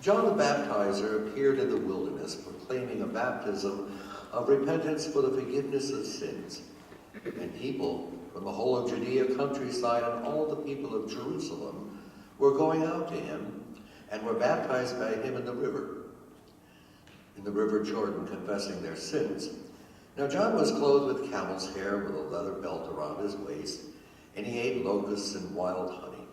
John the Baptizer appeared in the wilderness, proclaiming a baptism of repentance for the forgiveness of sins. And people from the whole of Judea countryside and all the people of Jerusalem were going out to him and were baptized by him in the river Jordan, confessing their sins. Now John was clothed with camel's hair with a leather belt around his waist, and he ate locusts and wild honey.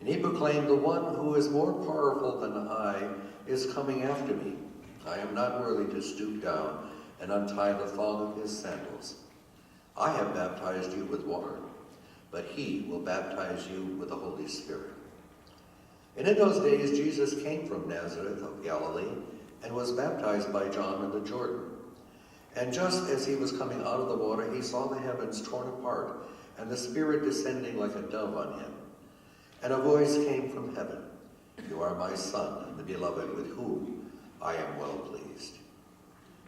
And he proclaimed, "The one who is more powerful than I is coming after me. I am not worthy to stoop down and untie the thong of his sandals. I have baptized you with water, but he will baptize you with the Holy Spirit." And in those days Jesus came from Nazareth of Galilee and was baptized by John in the Jordan. And just as he was coming out of the water, he saw the heavens torn apart and the Spirit descending like a dove on him. And a voice came from heaven, "You are my Son, the beloved, with whom I am well pleased."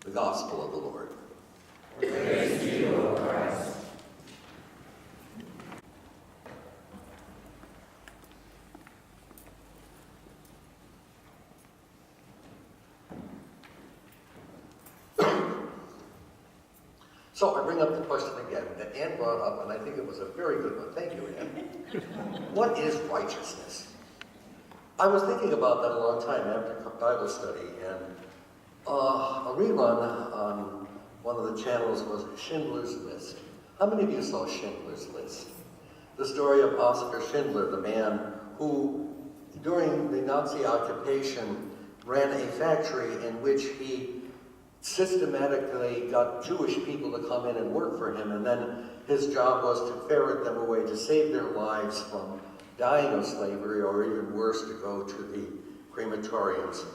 The Gospel of the Lord. Praise to you, O Christ. So I bring up the question again that Anne brought up, and I think it was a very good one. Thank you, Anne. What is righteousness? I was thinking about that a long time after Bible study, and a rerun on one of the channels was Schindler's List. How many of you saw Schindler's List? The story of Oskar Schindler, the man who, during the Nazi occupation, ran a factory in which he systematically got Jewish people to come in and work for him, and then his job was to ferret them away, to save their lives from dying of slavery, or even worse, to go to the crematoriums.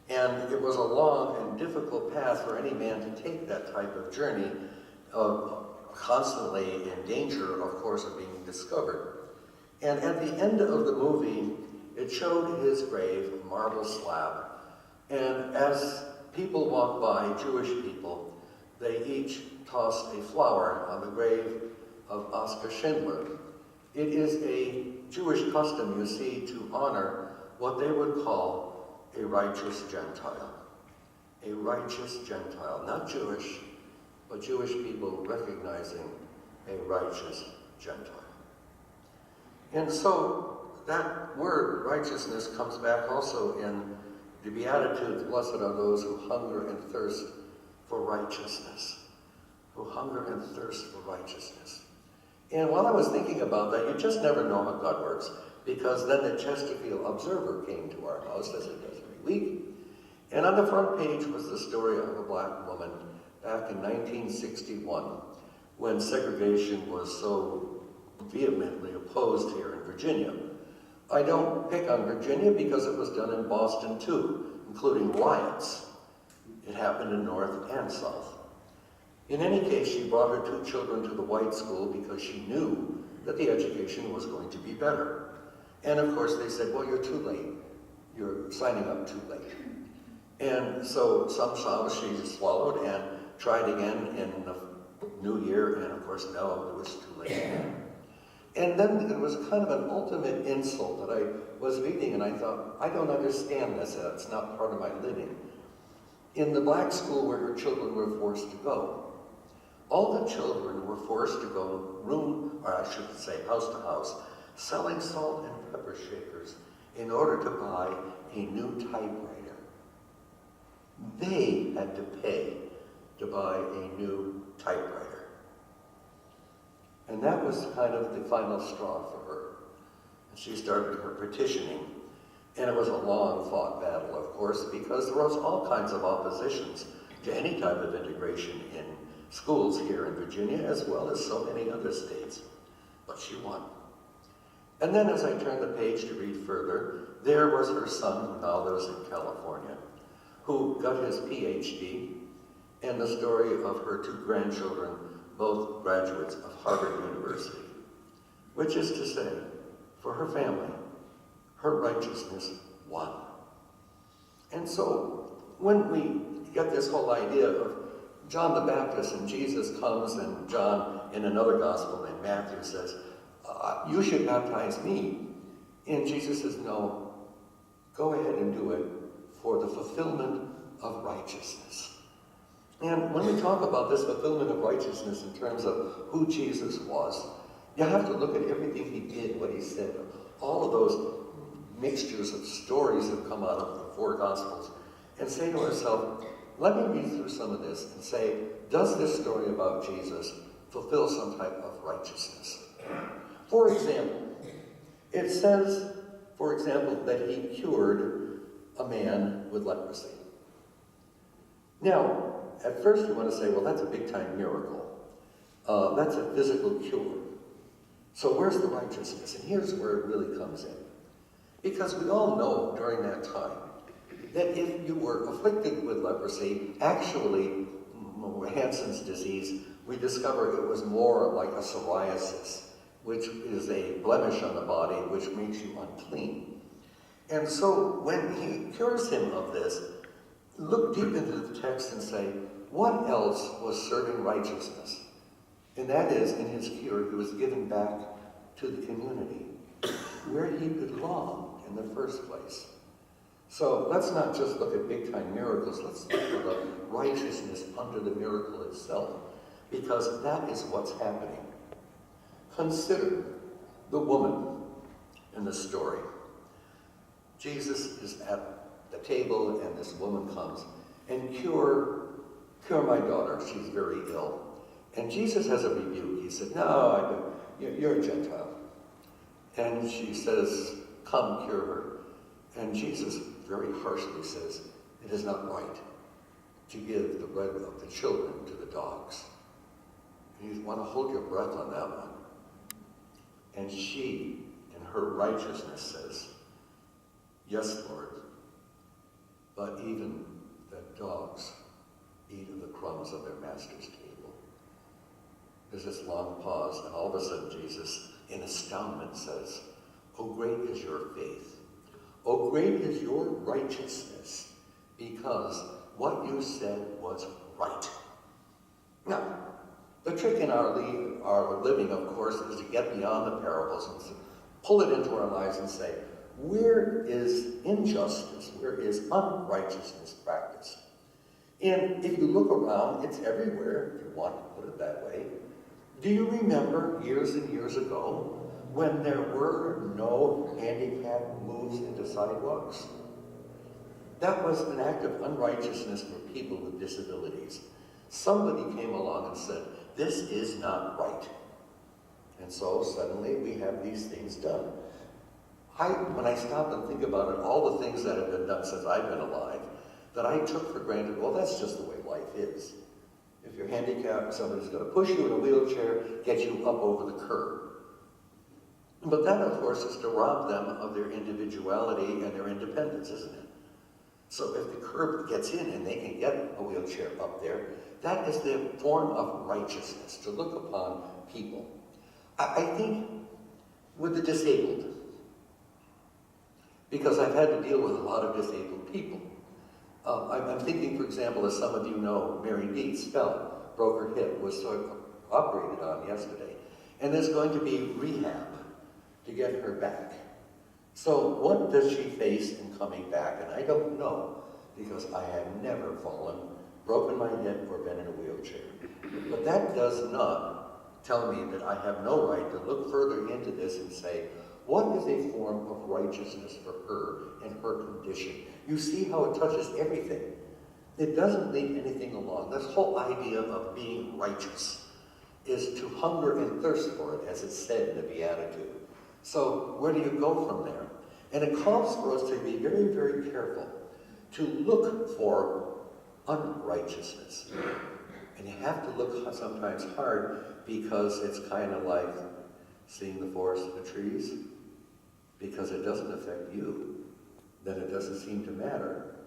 And it was a long and difficult path for any man to take that type of journey, constantly in danger, of course, of being discovered. And at the end of the movie, it showed his grave, a marble slab, and as people walked by, Jewish people, they each tossed a flower on the grave of Oskar Schindler. It is a Jewish custom, you see, to honor what they would call a righteous Gentile. A righteous Gentile, not Jewish, but Jewish people recognizing a righteous Gentile. And so that word, righteousness, comes back also in the Beatitudes. Blessed are those who hunger and thirst for righteousness. Who hunger and thirst for righteousness. And while I was thinking about that, you just never know how God works, because then the Chesterfield Observer came to our house, as it does every week. And on the front page was the story of a black woman back in 1961, when segregation was so vehemently opposed here in Virginia. I don't pick on Virginia because it was done in Boston too, including riots. It happened in North and South. In any case, she brought her 2 children to the white school because she knew that the education was going to be better. And of course they said, "Well, you're too late. You're signing up too late." And so somehow she swallowed and tried again in the new year, and of course, no, it was too late again. And then it was kind of an ultimate insult that I was reading, and I thought, I don't understand this, that's not part of my living. In the black school where her children were forced to go, all the children were forced to go house to house, selling salt and pepper shakers in order to buy a new typewriter. They had to pay to buy a new typewriter. And that was kind of the final straw for her. And she started her petitioning. And it was a long fought battle, of course, because there was all kinds of oppositions to any type of integration in schools here in Virginia, as well as so many other states. But she won. And then as I turned the page to read further, there was her son, who now lives in California, who got his PhD, and the story of her 2 grandchildren, both graduates of Harvard University, which is to say, for her family, her righteousness won. And so when we get this whole idea of John the Baptist and Jesus comes, and John in another gospel named Matthew says, "You should baptize me." And Jesus says, "No, go ahead and do it for the fulfillment of righteousness. And when we talk about this fulfillment of righteousness in terms of who Jesus was, you have to look at everything he did, what he said, all of those mixtures of stories that come out of the four Gospels, and say to ourselves, let me read through some of this and say, does this story about Jesus fulfill some type of righteousness? For example, it says, for example, that he cured a man with leprosy. Now, at first you want to say, well, that's a big-time miracle. That's a physical cure. So where's the righteousness? And here's where it really comes in. Because we all know during that time that if you were afflicted with leprosy, actually, Hansen's disease, we discover it was more like a psoriasis, which is a blemish on the body which makes you unclean. And so when he cures him of this, look deep into the text and say, what else was serving righteousness? And that is, in his cure, he was given back to the community where he belonged in the first place. So let's not just look at big-time miracles, let's look at the righteousness under the miracle itself, because that is what's happening. Consider the woman in the story. Jesus is at the table, and this woman comes, and cure my daughter, she's very ill. And Jesus has a rebuke. He said, no, you're a Gentile. And she says, come cure her. And Jesus very harshly says, it is not right to give the bread of the children to the dogs. And you want to hold your breath on that one. And she, in her righteousness, says, yes, Lord, but even the dogs eat of the crumbs of their master's table. There's this long pause, and all of a sudden Jesus, in astoundment, says, oh, great is your faith. Oh, great is your righteousness, because what you said was right. Now, the trick in our living, of course, is to get beyond the parables and pull it into our lives and say, where is injustice? Where is unrighteousness practiced? And if you look around, it's everywhere, if you want to put it that way. Do you remember years and years ago when there were no handicap moves into sidewalks? That was an act of unrighteousness for people with disabilities. Somebody came along and said, this is not right. And so suddenly we have these things done. When I stop and think about it, all the things that have been done since I've been alive, that I took for granted, well, that's just the way life is. If you're handicapped, somebody's going to push you in a wheelchair, get you up over the curb. But that, of course, is to rob them of their individuality and their independence, isn't it? So if the curb gets in and they can get a wheelchair up there, that is the form of righteousness, to look upon people. I think with the disabled, because I've had to deal with a lot of disabled people. I'm thinking, for example, as some of you know, Mary Dietz broke her hip, was sort of operated on yesterday. And there's going to be rehab to get her back. So what does she face in coming back? And I don't know, because I have never fallen, broken my hip, or been in a wheelchair. But that does not tell me that I have no right to look further into this and say, what is a form of righteousness for her and her condition? You see how it touches everything. It doesn't leave anything alone. This whole idea of being righteous is to hunger and thirst for it, as it's said in the Beatitude. So where do you go from there? And it calls for us to be very, very careful to look for unrighteousness. And you have to look sometimes hard, because it's kind of like seeing the forest and the trees. Because it doesn't affect you, then it doesn't seem to matter.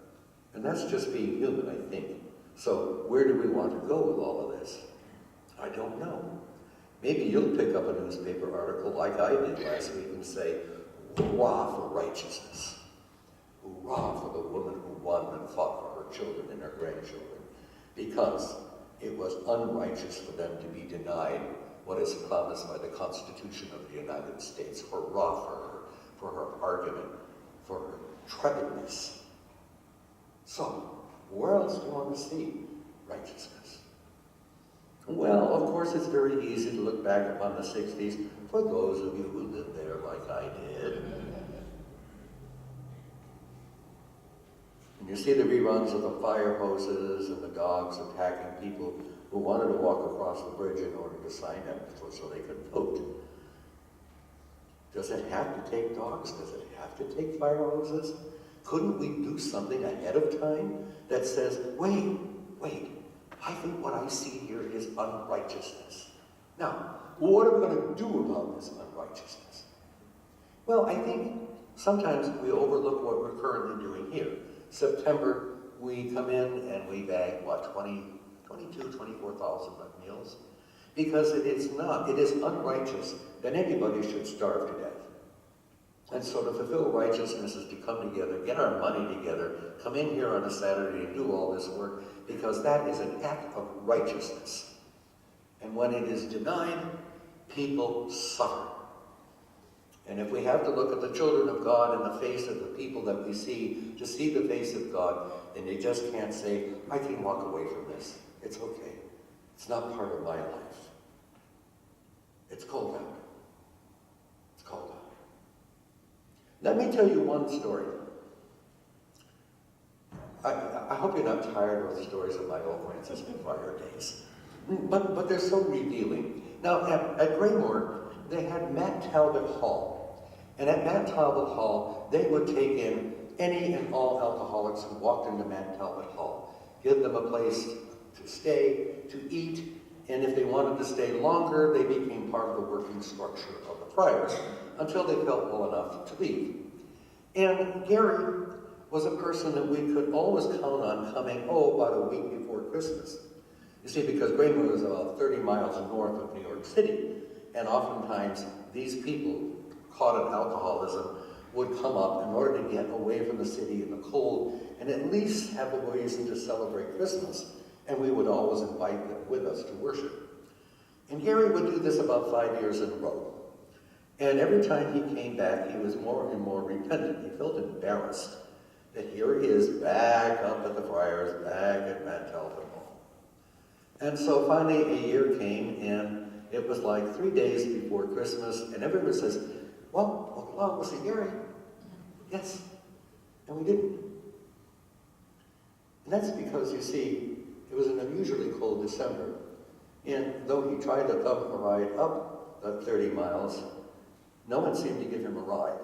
And that's just being human, I think. So where do we want to go with all of this? I don't know. Maybe you'll pick up a newspaper article like I did last week and say, hurrah for righteousness. Hurrah for the woman who won and fought for her children and her grandchildren. Because it was unrighteous for them to be denied what is promised by the Constitution of the United States. Hurrah for her argument, for her intrepidness. So, where else do you want to see righteousness? Well, of course, it's very easy to look back upon the 60s for those of you who lived there like I did. And you see the reruns of the fire hoses and the dogs attacking people who wanted to walk across the bridge in order to sign up so they could vote. Does it have to take dogs? Does it have to take fire hoses? Couldn't we do something ahead of time that says, wait, I think what I see here is unrighteousness. Now, what are we going to do about this unrighteousness? Well, I think sometimes we overlook what we're currently doing here. September, we come in and we bag, 24,000 meals? Because it is unrighteous that anybody should starve to death. And so to fulfill righteousness is to come together, get our money together, come in here on a Saturday and do all this work, because that is an act of righteousness. And when it is denied, people suffer. And if we have to look at the children of God in the face of the people that we see, to see the face of God, then you just can't say, I can walk away from this. It's okay. It's not part of my life. It's cold out. It's cold out. Let me tell you one story. I hope you're not tired of the stories of my old Francis and Fire days. But they're so revealing. Now, at Graymore, they had Matt Talbot Hall. And at Matt Talbot Hall, they would take in any and all alcoholics who walked into Matt Talbot Hall, give them a place to stay, to eat, and if they wanted to stay longer, they became part of the working structure of the friars until they felt well enough to leave. And Gary was a person that we could always count on coming, about a week before Christmas. You see, because Graymore is about 30 miles north of New York City, and oftentimes these people caught in alcoholism would come up in order to get away from the city in the cold and at least have a reason to celebrate Christmas. And we would always invite them with us to worship. And Gary would do this about 5 years in a row. And every time he came back, he was more and more repentant. He felt embarrassed that here he is back up at the Friars, back at Matt Talbot Hall. And so finally a year came, and it was like 3 days before Christmas, and everyone says, well, we'll see Gary. Yes. And we didn't. And that's because, you see, it was an unusually cold December, and though he tried to thumb a ride up the 30 miles, no one seemed to give him a ride.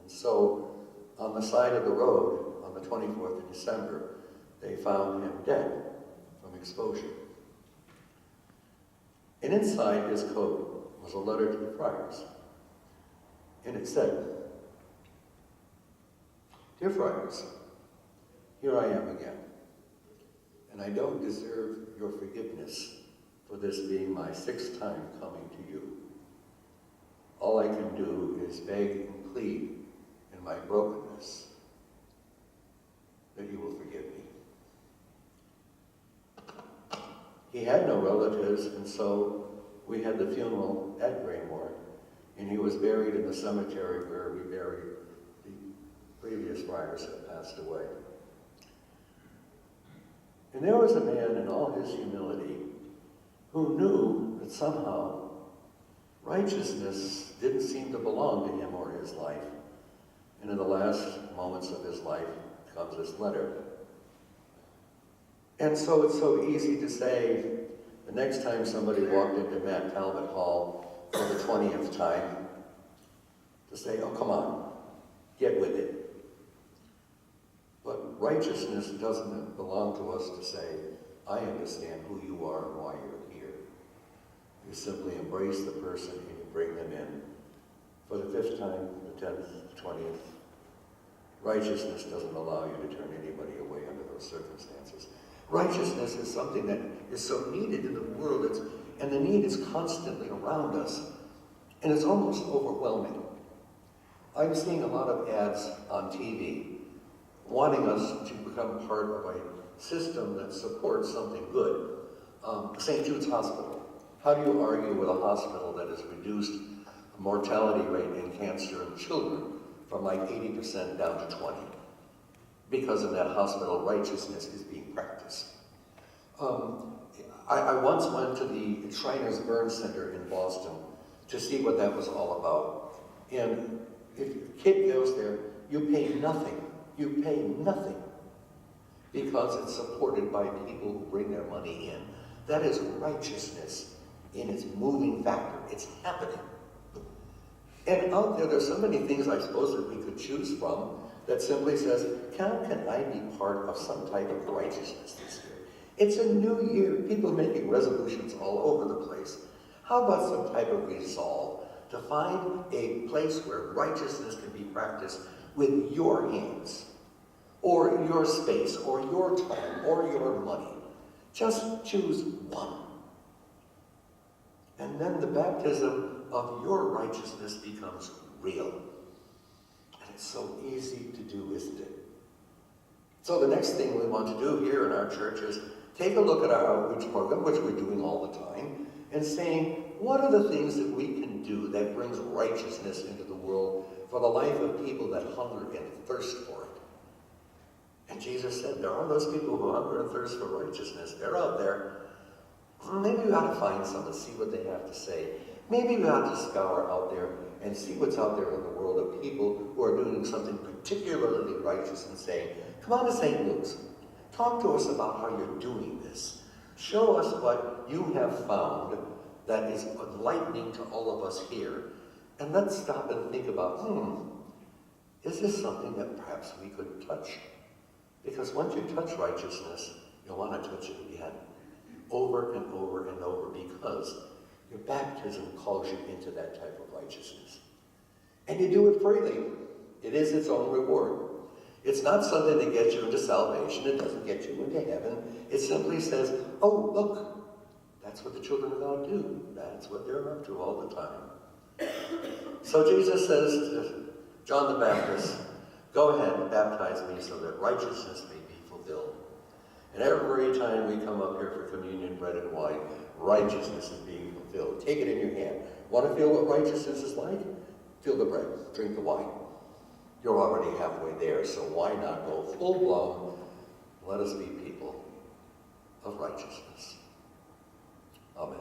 And so, on the side of the road, on the 24th of December, they found him dead from exposure. And inside his coat was a letter to the friars. And it said, Dear friars, here I am again. And I don't deserve your forgiveness for this being my 6th time coming to you. All I can do is beg and plead in my brokenness that you will forgive me. He had no relatives, and so we had the funeral at Graymore, and he was buried in the cemetery where we buried the previous friars that passed away. And there was a man in all his humility who knew that somehow righteousness didn't seem to belong to him or his life. And in the last moments of his life comes this letter. And so it's so easy to say, the next time somebody walked into Matt Talbot Hall for the 20th time, to say, oh, come on, get with it. But righteousness doesn't belong to us to say, I understand who you are and why you're here. You simply embrace the person and you bring them in. For the 5th time, the 10th, the 20th, righteousness doesn't allow you to turn anybody away under those circumstances. Righteousness is something that is so needed in the world, and the need is constantly around us, and it's almost overwhelming. I'm seeing a lot of ads on TV wanting us to become part of a system that supports something good. St. Jude's Hospital. How do you argue with a hospital that has reduced the mortality rate in cancer in children from like 80% down to 20. Because in that hospital, righteousness is being practiced. I once went to the Shriners Burn Center in Boston to see what that was all about. And if your kid goes there, you pay nothing. You pay nothing because it's supported by people who bring their money in. That is righteousness in its moving factor. It's happening. And out there, there's so many things I suppose that we could choose from that simply says, how can I be part of some type of righteousness this year? It's a new year, people making resolutions all over the place. How about some type of resolve to find a place where righteousness can be practiced with your hands, or your space, or your time, or your money? Just choose one. And then the baptism of your righteousness becomes real. And it's so easy to do, isn't it? So the next thing we want to do here in our church is take a look at our outreach program, which we're doing all the time, and saying, what are the things that we can do that brings righteousness into the world for the life of people that hunger and thirst for it? And Jesus said, there are those people who hunger and thirst for righteousness. They're out there. Maybe we ought to find some and see what they have to say. Maybe we ought to scour out there and see what's out there in the world of people who are doing something particularly righteous and saying, come on to St. Luke's. Talk to us about how you're doing this. Show us what you have found that is enlightening to all of us here. And let's stop and think about, is this something that perhaps we could touch? Because once you touch righteousness, you'll want to touch it again, over and over and over, because your baptism calls you into that type of righteousness. And you do it freely. It is its own reward. It's not something that gets you into salvation. It doesn't get you into heaven. It simply says, oh, look, that's what the children of God do. That's what they're up to all the time. So Jesus says to John the Baptist, go ahead and baptize me so that righteousness may be fulfilled. And every time we come up here for communion, bread and wine, righteousness is being fulfilled. Take it in your hand. Want to feel what righteousness is like? Feel the bread, drink the wine. You're already halfway there, so why not go full blown? Let us be people of righteousness. Amen.